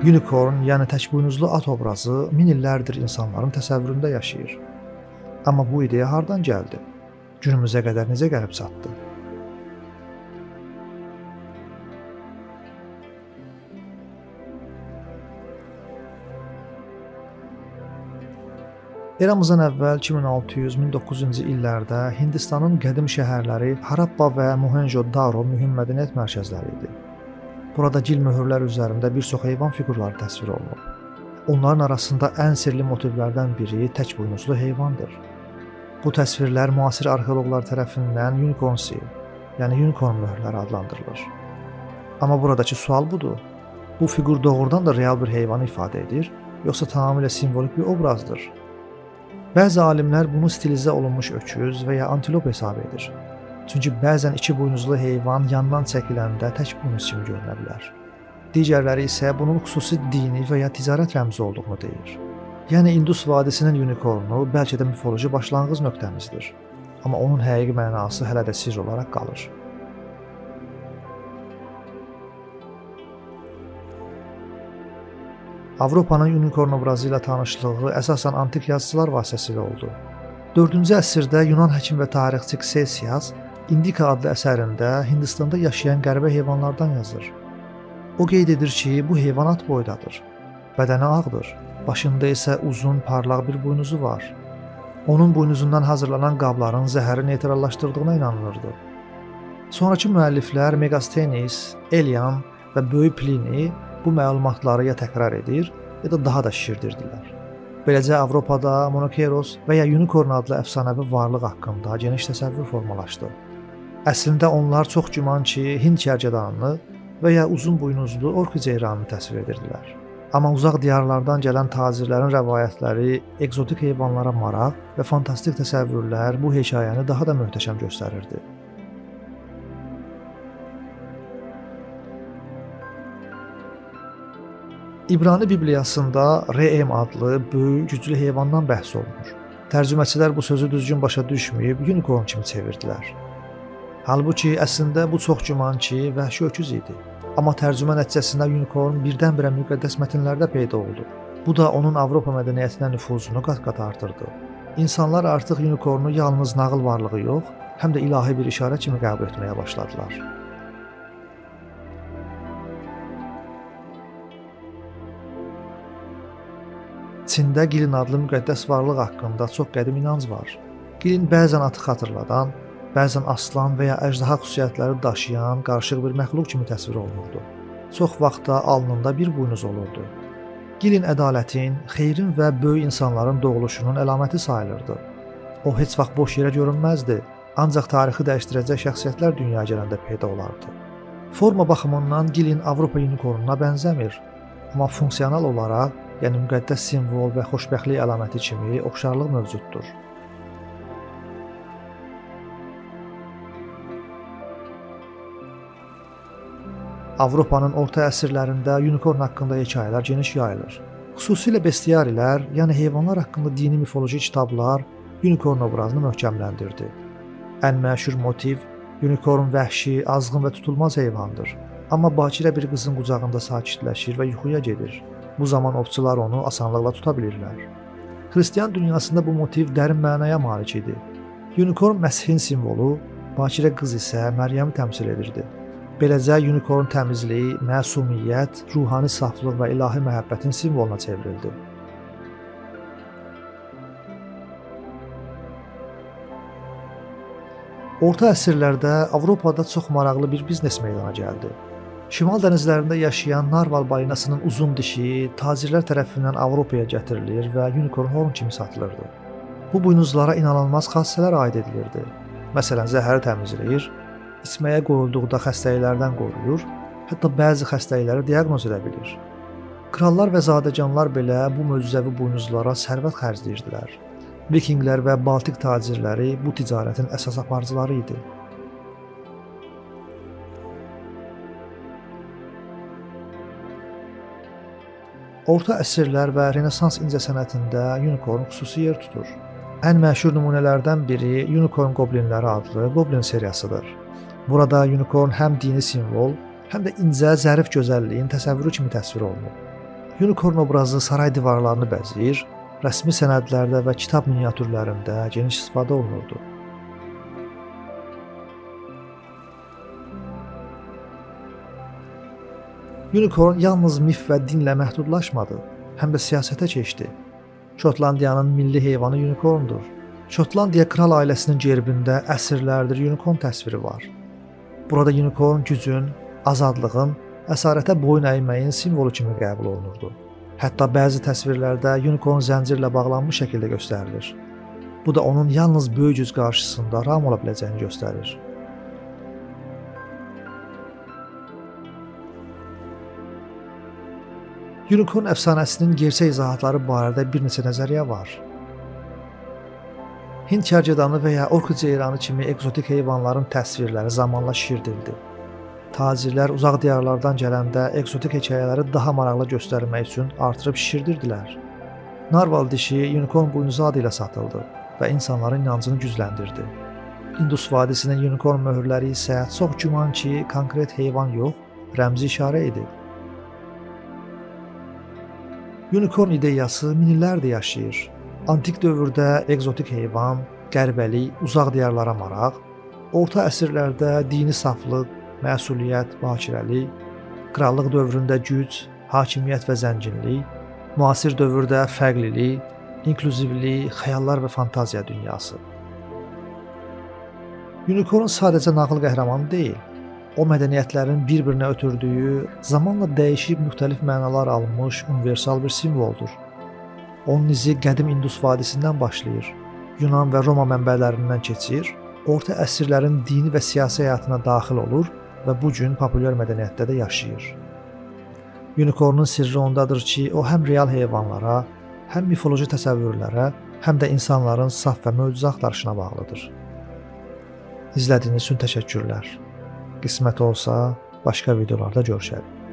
Unicorn, yəni təkbuynuzlu at obrazı min illərdir insanların təsəvvüründə yaşayır. Amma bu ideya hardan gəldi? Günümüzə qədər necə gəlib çatdı? Eramızdan əvvəl 2600-1900-cu illərdə Hindistanın qədim şəhərləri Harappa və Mohenjo-Daro mühüm mədəniyyət mərkəzləri idi. Burada gil möhürlər üzərində bir çox heyvan fiqurları təsvir olunub. Onların arasında ən sirli motivlərdən biri təkbuynuzlu heyvandır. Bu təsvirlər müasir arxeoloqlar tərəfindən unicorn seal, yəni unicorn möhürləri adlandırılır. Amma buradakı sual budur: bu fiqur doğrudan da real bir heyvanı ifadə edir, yoxsa tamamilə simvolik bir obrazdır? Bəzi alimlər bunu stilizə olunmuş öküz və ya antilop hesab edir. Çünki bəzən iki buynuzlu heyvan yandan çəkiləndə tək buynuz kimi görünə bilər. Digərləri isə bunun xüsusi dini və ya ticarət rəmzi olduğunu deyir. Yəni Indus vadisinin unicornu bəlkə də mifoloji başlanğıc nöqtəmizdir. Amma onun həqiqi mənası hələ də sirr olaraq qalır. Avropanın unicorn obrazı ilə tanışlığı əsasən antik yazıçılar vasitəsilə oldu. 4-cü əsrdə Yunan həkim və tarixçi Ksesias Indika adlı əsərində Hindistanda yaşayan qəribə heyvanlardan yazır. O qeyd edir ki, bu heyvan at boydadır. Bədəni ağdır, başında isə uzun, parlaq bir buynuzu var. Onun buynuzundan hazırlanan qabların zəhəri neytrallaşdırdığına inanılırdı. Sonrakı müəlliflər Megasthenes, Elian və Böyük Plini bu məlumatları ya təkrar edir, ya da daha da şişirdirdilər. Beləcə Avropada Monokeros və ya unicorn adlı əfsanəvi varlıq haqqında geniş təsəvvür formalaşdı. Əslində onlar çox güman ki, Hind kərgədanını və ya uzun buynuzlu orki ceyranını təsvir edirdilər. Amma uzaq diyarlardan gələn tacirlərin rəvayətləri, ekzotik heyvanlara maraq və fantastik təsəvvürlər bu hekayəni daha da möhtəşəm göstərirdi. İbrani Bibliyasında Re'em adlı böyük, güclü heyvandan bəhs olunur. Tərcüməçilər bu sözü düzgün başa düşməyib unicorn kimi çevirdilər. Halbuki əslində bu çox güman ki, vəhşi öküz idi. Amma tərcümə nəticəsində unicorn birdən-birə müqəddəs mətnlərdə peyda oldu. Bu da onun Avropa mədəniyyətinə nüfuzunu qat-qat artırdı. İnsanlar artıq unicornu yalnız nağıl varlığı yox, həm də ilahi bir işarə kimi qəbul etməyə başladılar. Çində Gilin adlı müqəddəs varlıq haqqında çox qədim inanc var. Gilin bəzən atı xatırladan, bəzən aslan və ya əjdaha xüsusiyyətləri daşıyan qarışıq bir məxluq kimi təsvir olunurdu. Çox vaxtda alnında bir buynuz olurdu. Gilin ədalətin, xeyrin və böyük insanların doğuluşunun əlaməti sayılırdı. O heç vaxt boş yerə görünməzdi, ancaq tarixi dəyişdirəcək şəxsiyyətlər dünyaya gələndə peyda olardı. Forma baxımından Gilin Avropa unicornuna bənzəmir, amma funksional olaraq, yəni müqəddəs simvol və xoşbəxtlik əlaməti kimi oxşarlıq mövcuddur. Avropanın orta əsrlərində unicorn haqqında hekayələr geniş yayılır. Xüsusilə bestiarilər, yəni heyvanlar haqqında dini mifoloji kitablar unicorn obrazını möhkəmləndirdi. Ən məşhur motiv unicorn vəhşi, azğın və tutulmaz heyvandır. Amma bakirə bir qızın qucağında sakitləşir və yuxuya gedir. Bu zaman ovçular onu asanlıqla tuta bilirlər. Xristian dünyasında bu motiv dərin mənaya malik idi. Unicorn Məsihin simvolu, bakirə qız isə Məryəmi təmsil edirdi. Beləcə unicorn təmizlik, məsumiyyət, ruhani saflıq və ilahi məhəbbətin simvoluna çevrildi. Orta əsrlərdə Avropada çox maraqlı bir biznes meydana gəldi. Şimal dənizlərində yaşayan narval balinasının uzun dişi tacirlər tərəfindən Avropaya gətirilir və unicorn horn kimi satılırdı. Bu buynuzlara inanılmaz xassələr aid edilirdi. Məsələn, zəhəri təmizləyir, içməyə qoyulduqda xəstəliklərdən qoruyur, hətta bəzi xəstəlikləri diaqnoz edə bilir. Krallar və zadəganlar belə bu möcüzəvi buynuzlara sərvət xərcləyirdilər. Vikinglər və Baltik tacirləri bu ticarətin əsas aparıcıları idi. Orta əsrlər və Renesans incəsənətində unicorn xüsusi yer tutur. Ən məşhur nümunələrdən biri Unicorn Goblinləri adlı Goblin seriyasıdır. Burada unicorn həm dini simvol, həm də incə, zərif gözəlliyin təsəvvürü kimi təsvir olunur. Unicorn obrazı saray divarlarını bəzəyir, rəsmi sənədlərdə və kitab miniatürlərində geniş istifadə olunurdu. Unicorn yalnız mif və dinlə məhdudlaşmadı, həm də siyasətə keçdi. Şotlandiyanın milli heyvanı unicorndur. Şotlandiya kral ailəsinin gerbində əsrlərdir unicorn təsviri var. Burada unicorn gücün, azadlığın, əsarətə boyun əyməyin simvolu kimi qəbul olunurdu. Hətta bəzi təsvirlərdə unicorn zəncirlə bağlanmış şəkildə göstərilir. Bu da onun yalnız böyük güc qarşısında ram ola biləcəyini göstərir. Unicorn əfsanəsinin gerçək izahatları barədə bir neçə nəzəriyyə var. Hind kərgədanı və ya ork ceyranı kimi ekzotik heyvanların təsvirləri zamanla şişirdildi. Tacirlər uzaq diyarlardan gələndə ekzotik hekayələri daha maraqlı göstərmək üçün artırıb şişirdirdilər. Narval dişi unicorn buynuzu adı ilə satıldı və insanların inancını gücləndirdi. Indus vadisinin unicorn möhürləri isə çox güman ki, konkret heyvan yox, rəmzi işarə idi. Unicorn ideyası minillərdir yaşayır. Antik dövrdə ekzotik heyvan, qərbəlik, uzaq diyarlara maraq, orta əsrlərdə dini saflıq, məsuliyyət, bakirəlik, krallıq dövründə güc, hakimiyyət və zənginlik, müasir dövrdə fərqlilik, inklüzivlik, xəyallar və fantaziya dünyası. Unicorn sadəcə nağıl qəhrəmanı deyil, o mədəniyyətlərin bir-birinə ötürdüyü, zamanla dəyişib müxtəlif mənalar almış universal bir simvoldur. Onun izi qədim Indus vadisindən başlayır, Yunan və Roma mənbələrindən keçir, orta əsrlərin dini və siyasi həyatına daxil olur və bu gün populyar mədəniyyətdə də yaşayır. Unicornun sirri ondadır ki, o həm real heyvanlara, həm mifoloji təsəvvürlərə, həm də insanların saf və möcüzə axtarışına bağlıdır. İzlədiyiniz üçün təşəkkürlər. Qismət olsa, başqa videolarda görüşərik.